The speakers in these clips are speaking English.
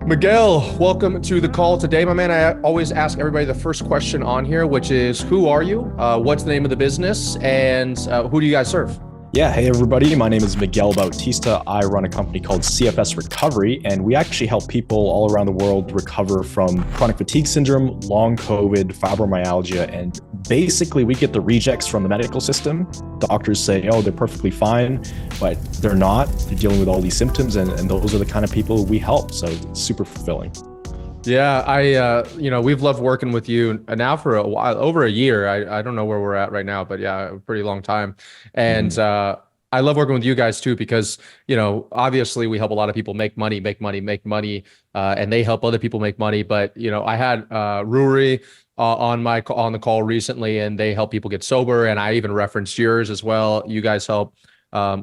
Miguel, welcome to the call today, my man. I always ask everybody the first question on here, which is who are you? What's the name of the business? And who do you guys serve? Yeah, hey everybody, my name is Miguel Bautista. I run a company called CFS Recovery, and we actually help people all around the world recover from chronic fatigue syndrome, long COVID, fibromyalgia, and basically we get the rejects from the medical system. Doctors say, oh, they're perfectly fine, but they're not. They're dealing with all these symptoms, and those are the kind of people we help. So it's super fulfilling. Yeah, we've loved working with you now for a while, over a year. I don't know where we're at right now, but yeah, a pretty long time. And I love working with you guys too, because, obviously we help a lot of people make money, and they help other people make money. But, I had Ruri on the call recently, and they help people get sober. And I even referenced yours as well. You guys help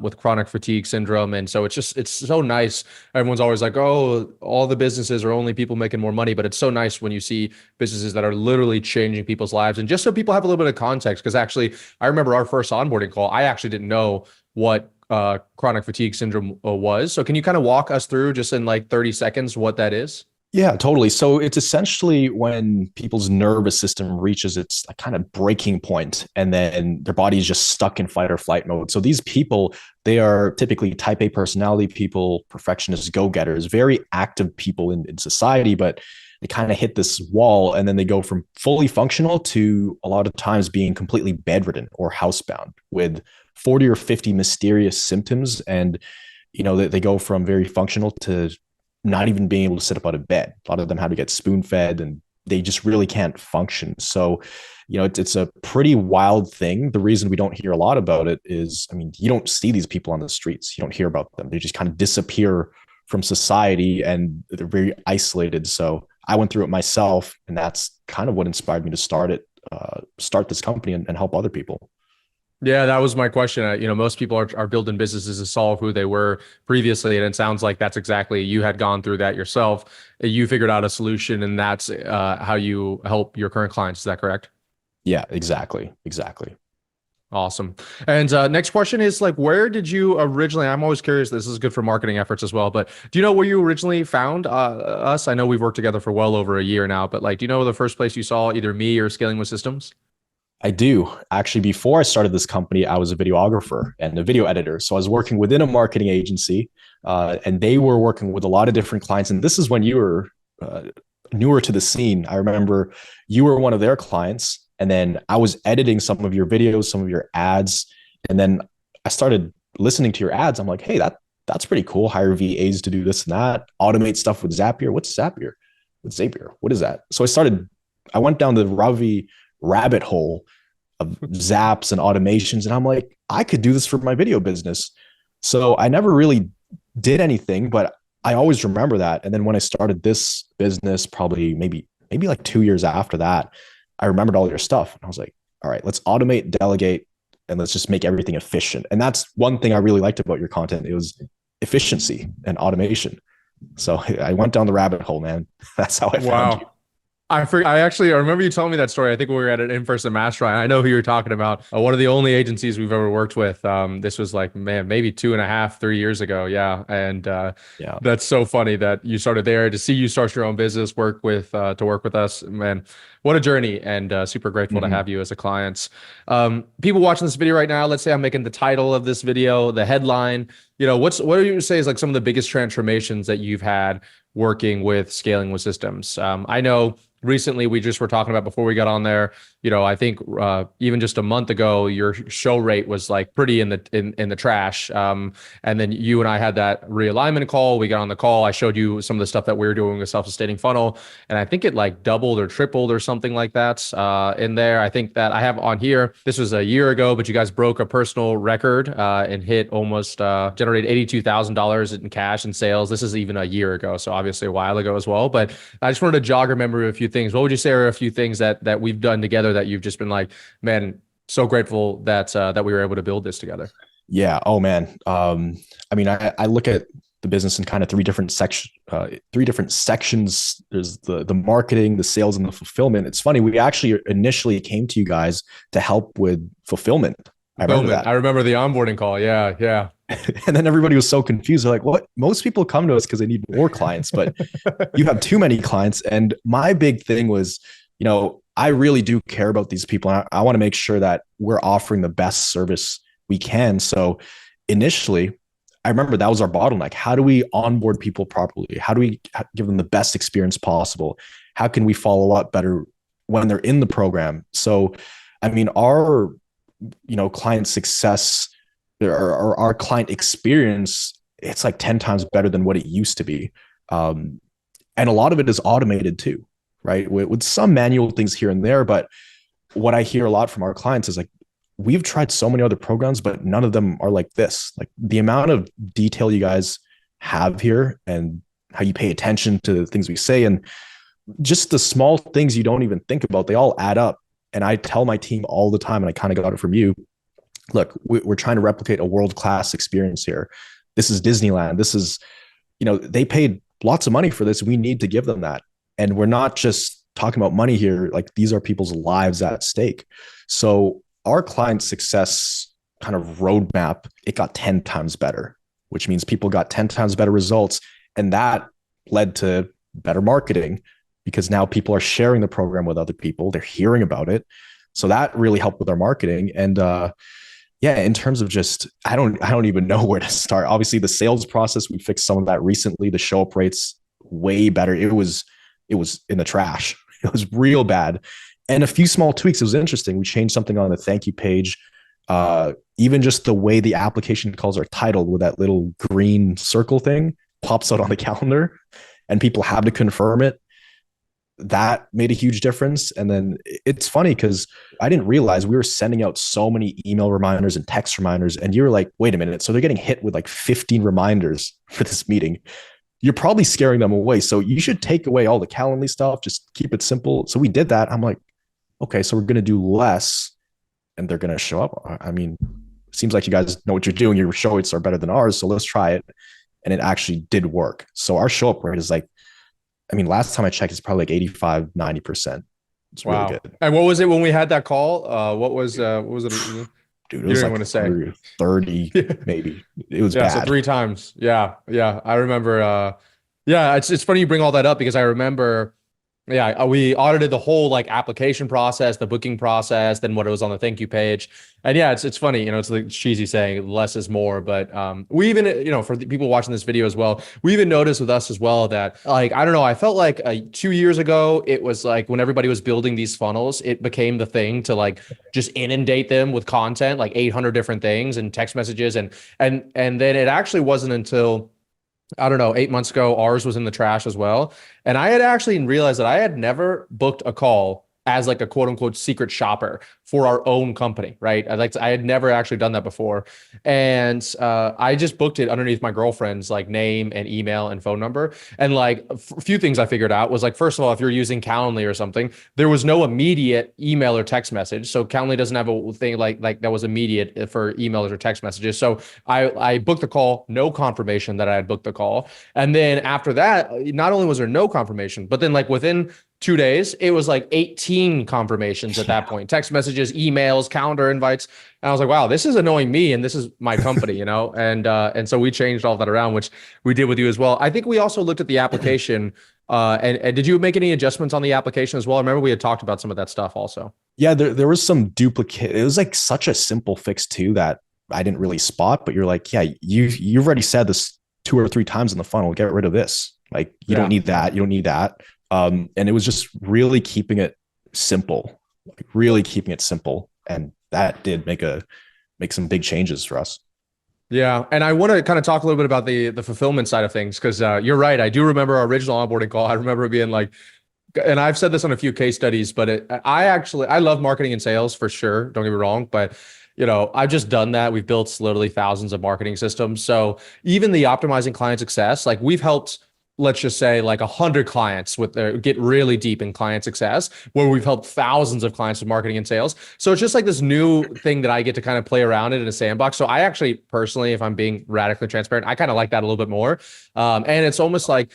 with chronic fatigue syndrome. And so it's so nice. Everyone's always like, oh, all the businesses are only people making more money. But it's so nice when you see businesses that are literally changing people's lives. And just so people have a little bit of context, because actually, I remember our first onboarding call, I actually didn't know what chronic fatigue syndrome was. So can you kind of walk us through just in like 30 seconds what that is? Yeah, totally. So it's essentially when people's nervous system reaches its kind of breaking point, and then their body is just stuck in fight or flight mode. So these people, they are typically type A personality people, perfectionists, go-getters, very active people in society, but they kind of hit this wall, and then they go from fully functional to a lot of times being completely bedridden or housebound with 40 or 50 mysterious symptoms. And, they go from very functional to not even being able to sit up out of bed. A lot of them have to get spoon fed, and they just really can't function. So, it's a pretty wild thing. The reason we don't hear a lot about it is, you don't see these people on the streets. You don't hear about them. They just kind of disappear from society, and they're very isolated. So I went through it myself, and that's kind of what inspired me to start this company and help other people. Yeah, that was my question. Most people are building businesses to solve who they were previously. And it sounds like that's exactly, you had gone through that yourself. You figured out a solution, and that's how you help your current clients. Is that correct? Yeah, exactly. Exactly. Awesome. And next question is like, where did you originally, I'm always curious, this is good for marketing efforts as well, but do you know where you originally found us? I know we've worked together for well over a year now, but like, do you know the first place you saw either me or Scaling with Systems? I do. Actually, before I started this company, I was a videographer and a video editor. So I was working within a marketing agency, and they were working with a lot of different clients. And this is when you were newer to the scene. I remember you were one of their clients, and then I was editing some of your videos, some of your ads. And then I started listening to your ads. I'm like, hey, that's pretty cool. Hire VAs to do this and that. Automate stuff with Zapier. What's Zapier? With Zapier. What is that? So I went down the Ravi rabbit hole of zaps and automations. And I'm like, I could do this for my video business. So I never really did anything, but I always remember that. And then when I started this business, probably maybe like 2 years after that, I remembered all your stuff. And I was like, all right, let's automate, delegate, and let's just make everything efficient. And that's one thing I really liked about your content. It was efficiency and automation. So I went down the rabbit hole, man. That's how I found you. I remember you telling me that story. I think we were at an in-person mastermind. I know who you're talking about. One of the only agencies we've ever worked with. This was like, man, maybe 2.5, 3 years ago. Yeah. And yeah, that's so funny that you started there. To see you start your own business, to work with us, man, what a journey, and super grateful to have you as a client. People watching this video right now, let's say I'm making the title of this video, the headline, what do you say is like some of the biggest transformations that you've had working with Scaling with Systems? I know recently we just were talking about before we got on there, I think even just a month ago, your show rate was like pretty in the trash. And then you and I had that realignment call. We got on the call. I showed you some of the stuff that we were doing with self-sustaining funnel. And I think it like doubled or tripled or something like that in there. I think that I have on here, this was a year ago, but you guys broke a personal record and hit almost generated $82,000 in cash and sales. This is even a year ago. So obviously a while ago as well. But I just wanted to jog your memory of a few things. What would you say are a few things that we've done together that you've just been like, man, so grateful that we were able to build this together? Yeah. Oh man. I look at the business in kind of three different sections. There's the marketing, the sales, and the fulfillment. It's funny. We actually initially came to you guys to help with fulfillment. I remember that. I remember the onboarding call. Yeah. Yeah. And then everybody was so confused. They're like, what? Most people come to us because they need more clients, but you have too many clients. And my big thing was, I really do care about these people. And I want to make sure that we're offering the best service we can. So initially, I remember that was our bottleneck. How do we onboard people properly? How do we give them the best experience possible? How can we follow up better when they're in the program? So, I mean, our, client success or our client experience, it's like 10 times better than what it used to be. And a lot of it is automated too, right? With some manual things here and there. But what I hear a lot from our clients is like, we've tried so many other programs, but none of them are like this. Like the amount of detail you guys have here and how you pay attention to the things we say and just the small things you don't even think about, they all add up. And I tell my team all the time, and I kind of got it from you. Look, we're trying to replicate a world-class experience here. This is Disneyland. This is, they paid lots of money for this. We need to give them that. And we're not just talking about money here. Like these are people's lives at stake. So our client success kind of roadmap, it got 10 times better, which means people got 10 times better results. And that led to better marketing because now people are sharing the program with other people. They're hearing about it. So that really helped with our marketing. And yeah, in terms of just, I don't even know where to start. Obviously the sales process, we fixed some of that recently. The show up rates way better. It was in the trash. It was real bad. And a few small tweaks. It was interesting. We changed something on the thank you page. Even just the way the application calls are titled with that little green circle thing pops out on the calendar and people have to confirm it. That made a huge difference. And then it's funny because I didn't realize we were sending out so many email reminders and text reminders. And you were like, wait a minute. So they're getting hit with like 15 reminders for this meeting. You're probably scaring them away. So you should take away all the Calendly stuff. Just keep it simple. So we did that. I'm like, okay, so we're going to do less and they're going to show up. I mean, it seems like you guys know what you're doing. Your show rates are better than ours. So let's try it. And it actually did work. So our show up rate is like, I mean, last time I checked, it's probably like 85, 90%. It's Wow. really good. And what was it when we had that call? What was it? Dude, it was like 30, maybe. It was bad. So 3 times. Yeah. I remember. Yeah, it's funny you bring all that up because I remember. Yeah, we audited the whole like application process, the booking process, then what it was on the thank you page. And yeah, it's funny, it's like cheesy saying less is more, but we even, for the people watching this video as well, we even noticed with us as well that like, I don't know, I felt like 2 years ago, it was like when everybody was building these funnels, it became the thing to like just inundate them with content, like 800 different things and text messages. And then it actually wasn't until I don't know, 8 months ago, ours was in the trash as well. And I had actually realized that I had never booked a call as like a quote unquote secret shopper for our own company, right? I had never actually done that before. And I just booked it underneath my girlfriend's like name and email and phone number. And like a few things I figured out was like, first of all, if you're using Calendly or something, there was no immediate email or text message. So Calendly doesn't have a thing like that was immediate for emails or text messages. So I booked the call, no confirmation that I had booked the call. And then after that, not only was there no confirmation, but then like within 2 days, it was like 18 confirmations at that point, text messages, emails, calendar invites. And I was like, wow, this is annoying me. And this is my company, and so we changed all that around, which we did with you as well. I think we also looked at the application and did you make any adjustments on the application as well? I remember we had talked about some of that stuff also. Yeah, there was some duplicate. It was like such a simple fix too that I didn't really spot, but you're like, yeah, you've already said this 2 or 3 times in the funnel, get rid of this. Like you don't need that. You don't need that. And it was just really keeping it simple, and that did make some big changes for us. Yeah, and I want to kind of talk a little bit about the fulfillment side of things because you're right. I do remember our original onboarding call. I remember it being like, and I've said this on a few case studies, but I love marketing and sales for sure. Don't get me wrong, but I've just done that. We've built literally thousands of marketing systems. So even the optimizing client success, like we've helped, let's just say like 100 clients get really deep in client success where we've helped thousands of clients with marketing and sales. So it's just like this new thing that I get to kind of play around in a sandbox. So I actually personally, if I'm being radically transparent, I kind of like that a little bit more. And it's almost like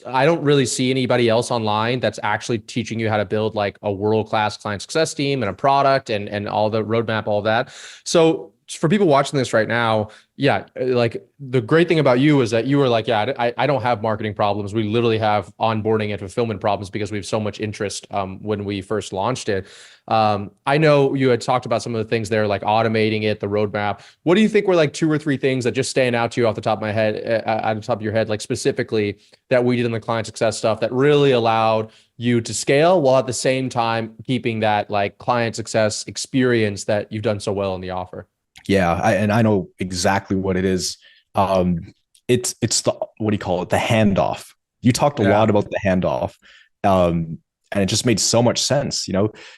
I don't really see anybody else online that's actually teaching you how to build like a world-class client success team and a product and all the roadmap, all of that. So for people watching this right now, yeah, like the great thing about you is that you were like, yeah, I don't have marketing problems. We literally have onboarding and fulfillment problems because we have so much interest when we first launched it. I know you had talked about some of the things there, like automating it, the roadmap. What do you think were like 2 or 3 things that just stand out to you off the top of my head, at the top of your head, like specifically that we did in the client success stuff that really allowed you to scale while at the same time keeping that like client success experience that you've done so well in the offer? Yeah, and I know exactly what it is. It's the, what do you call it? The handoff. You talked a lot Yeah. about the handoff, and it just made so much sense,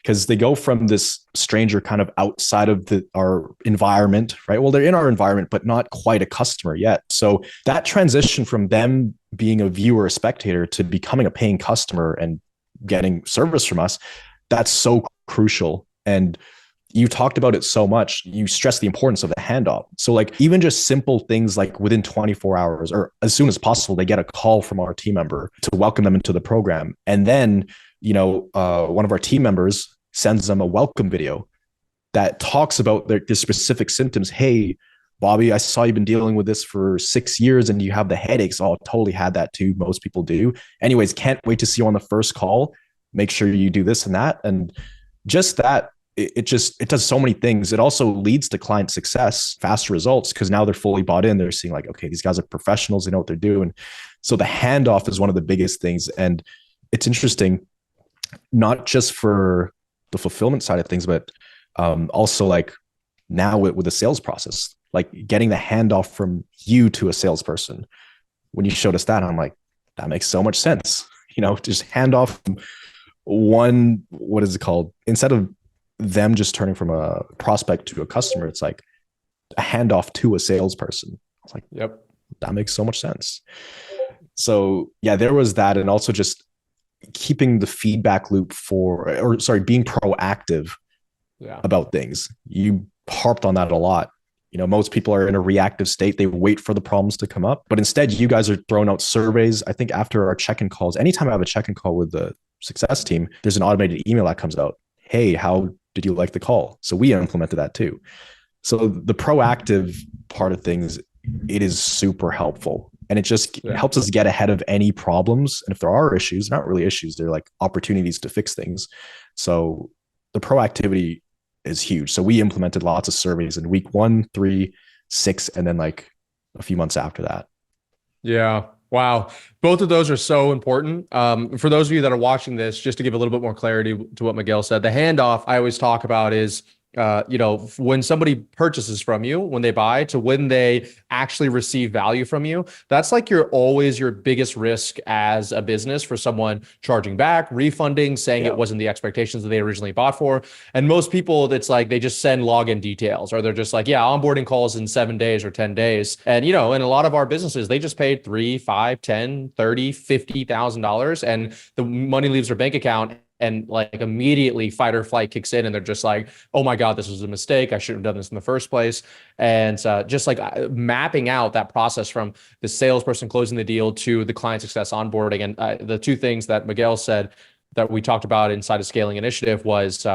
because they go from this stranger kind of outside of our environment, right? Well, they're in our environment, but not quite a customer yet. So that transition from them being a viewer, a spectator, to becoming a paying customer and getting service from us, that's so crucial. And you talked about it so much. You stress the importance of the handoff. So like even just simple things like within 24 hours or as soon as possible, they get a call from our team member to welcome them into the program. And then, one of our team members sends them a welcome video that talks about their specific symptoms. Hey, Bobby, I saw you've been dealing with this for 6 years and you have the headaches. Oh, I totally had that too. Most people do. Anyways, can't wait to see you on the first call. Make sure you do this and that. And just that, it does so many things. It also leads to client success, faster results, because now they're fully bought in. They're seeing like, okay, these guys are professionals. They know what they're doing. So the handoff is one of the biggest things. And it's interesting, not just for the fulfillment side of things, but also like now with the sales process, like getting the handoff from you to a salesperson. When you showed us that, I'm like, that makes so much sense. Just hand off one, what is it called? Instead of them just turning from a prospect to a customer, it's like a handoff to a salesperson. I was like, Yep. that makes so much sense. So yeah, there was that. And also just keeping the feedback loop being proactive about things. You harped on that a lot. Most people are in a reactive state. They wait for the problems to come up, but instead you guys are throwing out surveys. I think after our check-in calls, anytime I have a check-in call with the success team, there's an automated email that comes out. Hey, how did you like the call? So we implemented that too. So the proactive part of things, it is super helpful. And it just helps us get ahead of any problems. And if there are issues, not really issues, they're like opportunities to fix things. So the proactivity is huge. So we implemented lots of surveys in week 1, 3, 6, and then like a few months after that. Yeah. Wow. Both of those are so important. For those of you that are watching this, just to give a little bit more clarity to what Miguel said, the handoff I always talk about is, when somebody purchases from you, when they buy to when they actually receive value from you, that's like always your biggest risk as a business for someone charging back, refunding, saying it wasn't the expectations that they originally bought for. And most people, it's like they just send login details, or they're just like, yeah, onboarding calls in 7 days or 10 days. And, in a lot of our businesses, they just paid $3, $5, $10, $30, $50,000 and the money leaves their bank account. And like immediately fight or flight kicks in and they're just like, oh my God, this was a mistake. I shouldn't have done this in the first place. And just like mapping out that process from the salesperson closing the deal to the client success onboarding. And the 2 things that Miguel said that we talked about inside of Scaling Initiative was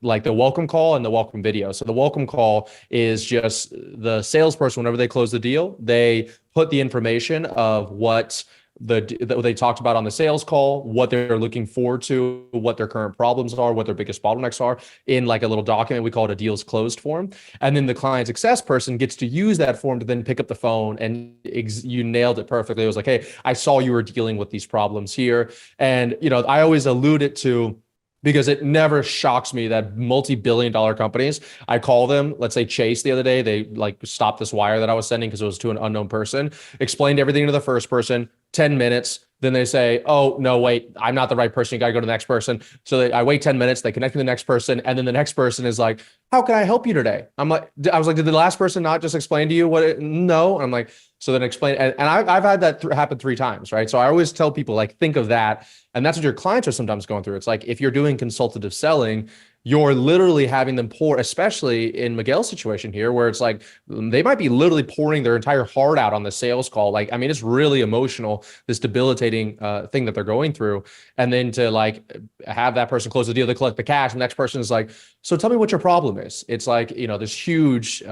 like the welcome call and the welcome video. So the welcome call is just the salesperson, whenever they close the deal, they put the information of what they talked about on the sales call, what they're looking forward to, what their current problems are, what their biggest bottlenecks are in like a little document. We call it a deals closed form. And then the client success person gets to use that form to then pick up the phone and you nailed it perfectly. It was like, hey, I saw you were dealing with these problems here. And, I always allude it to, because it never shocks me that multi-billion-dollar companies, I call them, let's say Chase the other day, they like stopped this wire that I was sending because it was to an unknown person, explained everything to the first person, 10 minutes. Then they say, oh, no, wait, I'm not the right person. You got to go to the next person. So I wait 10 minutes. They connect me to the next person. And then the next person is like, how can I help you today? I was like, did the last person not just explain to you no. And I'm like, so then explain. And I've had that happen 3 times, right? So I always tell people like, think of that. And that's what your clients are sometimes going through. It's like, if you're doing consultative selling, you're literally having them pour, especially in Miguel's situation here, where it's like they might be literally pouring their entire heart out on the sales call. Like, I mean, it's really emotional, this debilitating thing that they're going through. And then to like have that person close the deal, they collect the cash. The next person is like, so tell me what your problem is. It's like, you know, this huge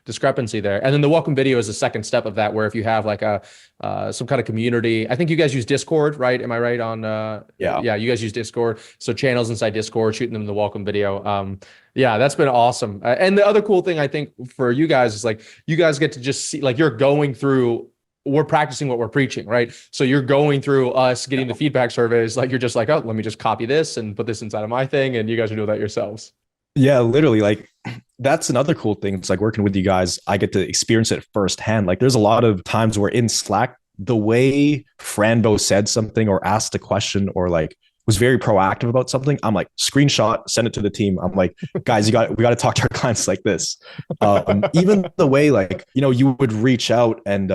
discrepancy there. And then the welcome video is the second step of that, where if you have like a some kind of community, I think you guys use Discord, right? Am I right on? Yeah, you guys use Discord. So channels inside Discord, shooting them the welcome video. Yeah, that's been awesome. And the other cool thing I think for you guys is like, you guys get to just see, like, you're going through, we're practicing what we're preaching, right? So you're going through us getting the feedback surveys. Like, you're just like, oh, let me just copy this and put this inside of my thing. And you guys are doing that yourselves. Yeah, literally. Like, that's another cool thing. It's like working with you guys, I get to experience it firsthand. Like, there's a lot of times where in Slack, the way Franbo said something or asked a question or like was very proactive about something, I'm like, screenshot, send it to the team. I'm like, guys, we got to talk to our clients like this. Even the way, like, you know, you would reach out and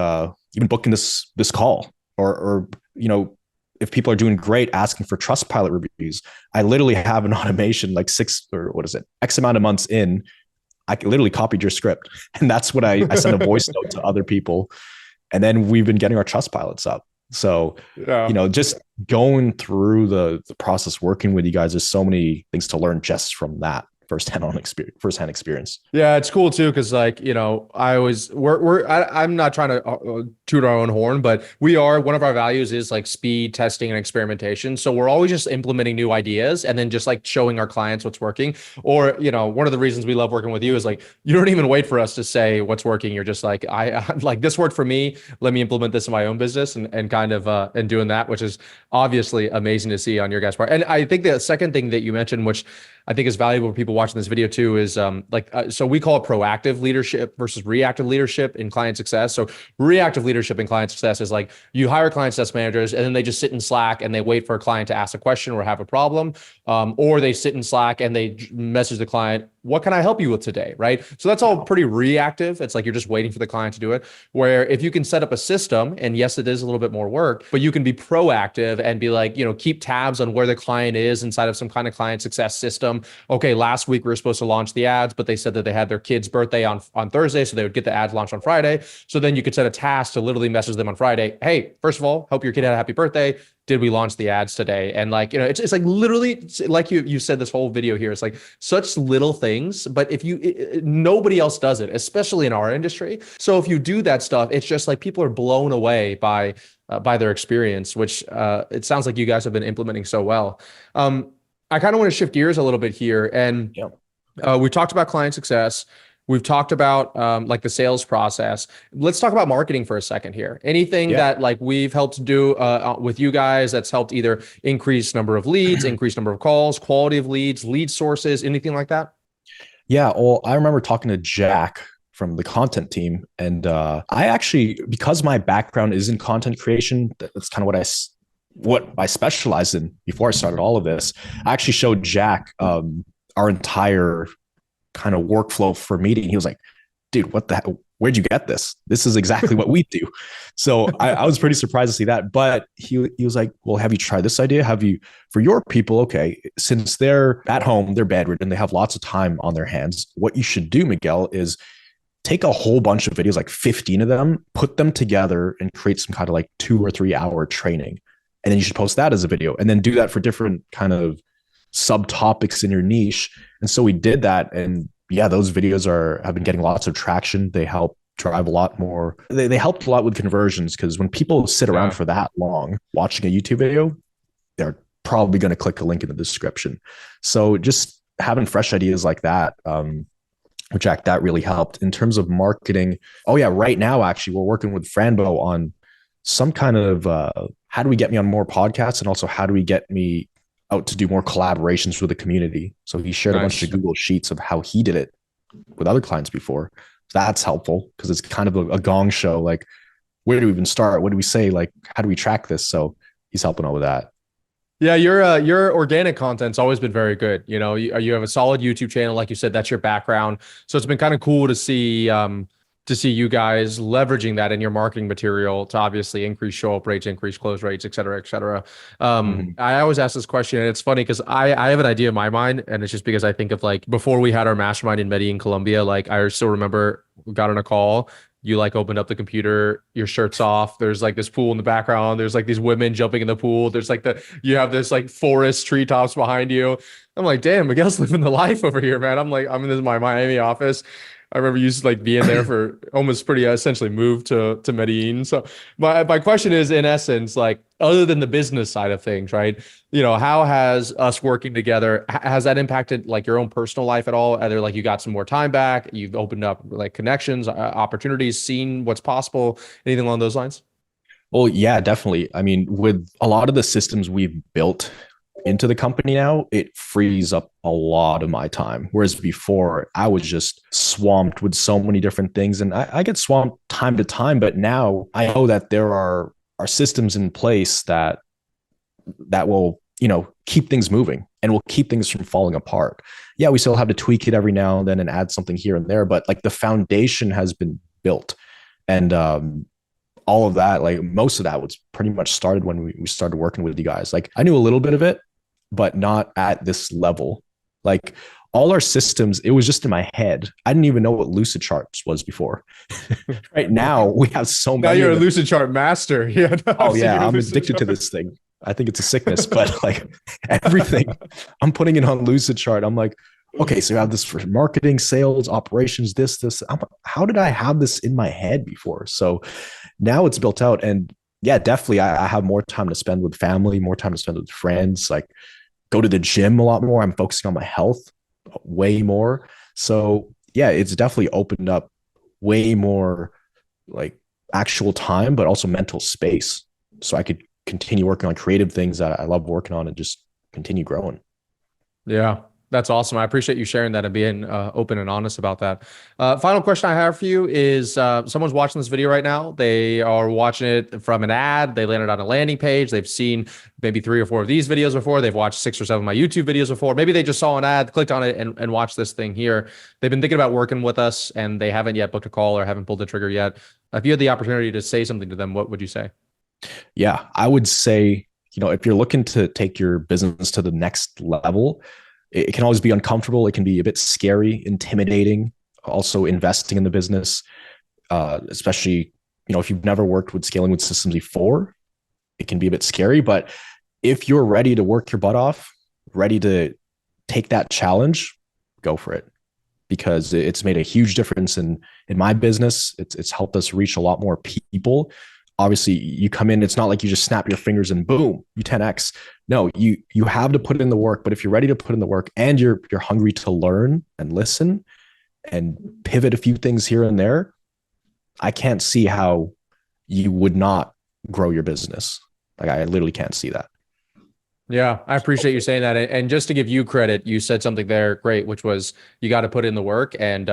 even booking this call, or you know, if people are doing great, asking for Trustpilot reviews. I literally have an automation like X amount of months in. I literally copied your script, and that's what I send a voice note to other people. And then we've been getting our Trustpilots up. So, you know, just going through the process, working with you guys, there's so many things to learn just from that firsthand experience. Yeah, it's cool too, because like, you know, I'm not trying to toot our own horn, but one of our values is like speed, testing, and experimentation. So we're always just implementing new ideas and then just like showing our clients what's working. Or, you know, one of the reasons we love working with you is like, you don't even wait for us to say what's working. You're just like, I like, this worked for me. Let me implement this in my own business, and kind of and doing that, which is obviously amazing to see on your guys' part. And I think the second thing that you mentioned, which I think is valuable for people watching this video too, is so we call it proactive leadership versus reactive leadership in client success. So reactive leadership in client success is like, you hire client success managers and then they just sit in Slack and they wait for a client to ask a question or have a problem, or they sit in Slack and they message the client, what can I help you with today? Right. So that's all pretty reactive. It's like you're just waiting for the client to do it. Where if you can set up a system, and yes, it is a little bit more work, but you can be proactive and be like, you know, keep tabs on where the client is inside of some kind of client success system. Okay, last week we were supposed to launch the ads, but they said that they had their kid's birthday on Thursday, so they would get the ads launched on Friday. So then you could set a task to literally message them on Friday. Hey, first of all, hope your kid had a happy birthday. Did we launch the ads today? And like, you know, it's like literally like you said, this whole video here, it's like such little things, but if nobody else does it, especially in our industry. So if you do that stuff, it's just like people are blown away by their experience, which it sounds like you guys have been implementing so well. I kind of want to shift gears a little bit here, and we talked about client success. We've talked about like the sales process. Let's talk about marketing for a second here. Anything that like we've helped do with you guys that's helped either increase number of leads, increase number of calls, quality of leads, lead sources, anything like that? Yeah. Well, I remember talking to Jack from the content team, and I actually, because my background is in content creation, that's kind of what I specialized in before I started all of this. I actually showed Jack our entire kind of workflow for meeting. He was like, dude, what the hell? Where'd you get this? This is exactly what we do. So I was pretty surprised to see that. But he was like, well, have you tried this idea? Have you, for your people, okay, since they're at home, they're bedridden, they have lots of time on their hands. What you should do, Miguel, is take a whole bunch of videos, like 15 of them, put them together and create some kind of like 2 or 3 hour training. And then you should post that as a video, and then do that for different kind of subtopics in your niche. And so we did that. And yeah, those videos have been getting lots of traction. They help drive a lot more. They helped a lot with conversions, because when people sit around for that long watching a YouTube video, they're probably going to click a link in the description. So just having fresh ideas like that, Jack, that really helped in terms of marketing. Oh yeah, right now, actually, we're working with Franbo on some kind of how do we get me on more podcasts, and also how do we get me out to do more collaborations with the community. So he shared a bunch of Google Sheets of how he did it with other clients before. So that's helpful, because it's kind of a gong show. Like, where do we even start? What do we say? Like, how do we track this? So he's helping out with that. Yeah, your organic content's always been very good. You know, you have a solid YouTube channel, like you said, that's your background. So it's been kind of cool to see to see you guys leveraging that in your marketing material to obviously increase show up rates, increase close rates, et cetera, et cetera. Mhm. I always ask this question, and it's funny because I have an idea in my mind, and it's just because I think of like before we had our mastermind in Medellin, Colombia, like I still remember we got on a call. You like opened up the computer, your shirt's off. There's like this pool in the background. There's like these women jumping in the pool. There's like you have this like forest treetops behind you. I'm like, damn, Miguel's living the life over here, man. I'm in my Miami office. I remember you like being there for almost pretty essentially moved to Medellin. So my question is in essence, like other than the business side of things, right? How has us working together, has that impacted like your own personal life at all? Either like you got some more time back, you've opened up like connections, opportunities, seen what's possible, anything along those lines? Well, yeah, definitely. I mean, with a lot of the systems we've built into the company now, it frees up a lot of my time. Whereas before, I was just swamped with so many different things. And I get swamped time to time, but now I know that there are systems in place that will, keep things moving and will keep things from falling apart. Yeah, we still have to tweak it every now and then and add something here and there, but like the foundation has been built. And all of that, like most of that was pretty much started when we started working with you guys. Like I knew a little bit of it, but not at this level. Like all our systems, it was just in my head. I didn't even know what Lucid Charts was before. Right now, we have so Now many. you're a Lucid Chart master. Yeah, no, Oh I've seen yeah, your I'm Lucid addicted to Chart. this thing. I think it's a sickness, but like everything, I'm putting it on Lucid Chart. I'm like, okay, so you have this for marketing, sales, operations, this. How did I have this in my head before? So now it's built out, and yeah, definitely, I have more time to spend with family, more time to spend with friends. Like go to the gym a lot more. I'm focusing on my health way more. So yeah, it's definitely opened up way more like actual time, but also mental space. So I could continue working on creative things that I love working on and just continue growing. Yeah, that's awesome. I appreciate you sharing that and being open and honest about that. Final question I have for you is someone's watching this video right now. They are watching it from an ad. They landed on a landing page. They've seen maybe 3 or 4 of these videos before. They've watched 6 or 7 of my YouTube videos before. Maybe they just saw an ad, clicked on it, and watched this thing here. They've been thinking about working with us and they haven't yet booked a call or haven't pulled the trigger yet. If you had the opportunity to say something to them, what would you say? Yeah, I would say, if you're looking to take your business to the next level, it can always be uncomfortable. It can be a bit scary, intimidating. Also, investing in the business, especially if you've never worked with scaling with systems before, it can be a bit scary. But if you're ready to work your butt off, ready to take that challenge, go for it, because it's made a huge difference in my business. It's helped us reach a lot more people. Obviously, you come in, it's not like you just snap your fingers and boom, you 10x. No, you have to put in the work. But if you're ready to put in the work and you're hungry to learn and listen and pivot a few things here and there, I can't see how you would not grow your business. Like I literally can't see that. Yeah, I appreciate you saying that. And just to give you credit, you said something there great, which was you got to put in the work. And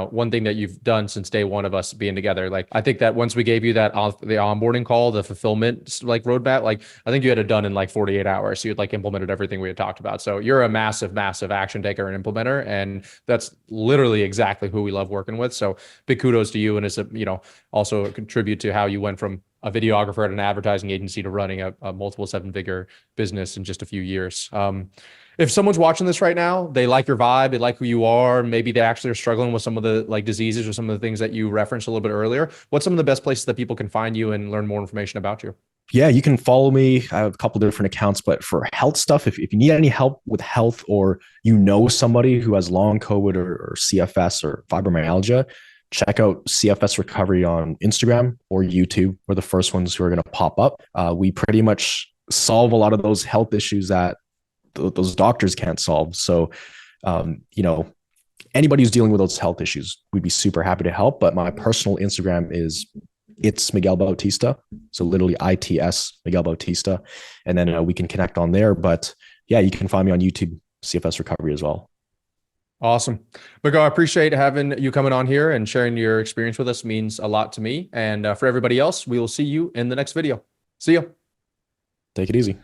one thing that you've done since day one of us being together, like I think that once we gave you that the onboarding call, the fulfillment like roadmap, like I think you had it done in like 48 hours. So you'd like implemented everything we had talked about. So you're a massive, massive action taker and implementer, and that's literally exactly who we love working with. So big kudos to you, and it's also contribute to how you went from a videographer at an advertising agency to running a multiple 7-figure business in just a few years. If someone's watching this right now, they like your vibe, they like who you are, maybe they actually are struggling with some of the like diseases or some of the things that you referenced a little bit earlier. What's some of the best places that people can find you and learn more information about you? Yeah, you can follow me. I have a couple different accounts, but for health stuff, if you need any help with health, or somebody who has long COVID or CFS or fibromyalgia, check out CFS Recovery on Instagram or YouTube. We're the first ones who are going to pop up. We pretty much solve a lot of those health issues that those doctors can't solve. So, anybody who's dealing with those health issues, we'd be super happy to help. But my personal Instagram is it's Miguel Bautista. So literally ITS Miguel Bautista. And then we can connect on there. But yeah, you can find me on YouTube, CFS Recovery as well. Awesome. Miguel, I appreciate having you coming on here and sharing your experience with us. Means a lot to me. And for everybody else, we will see you in the next video. See you. Take it easy.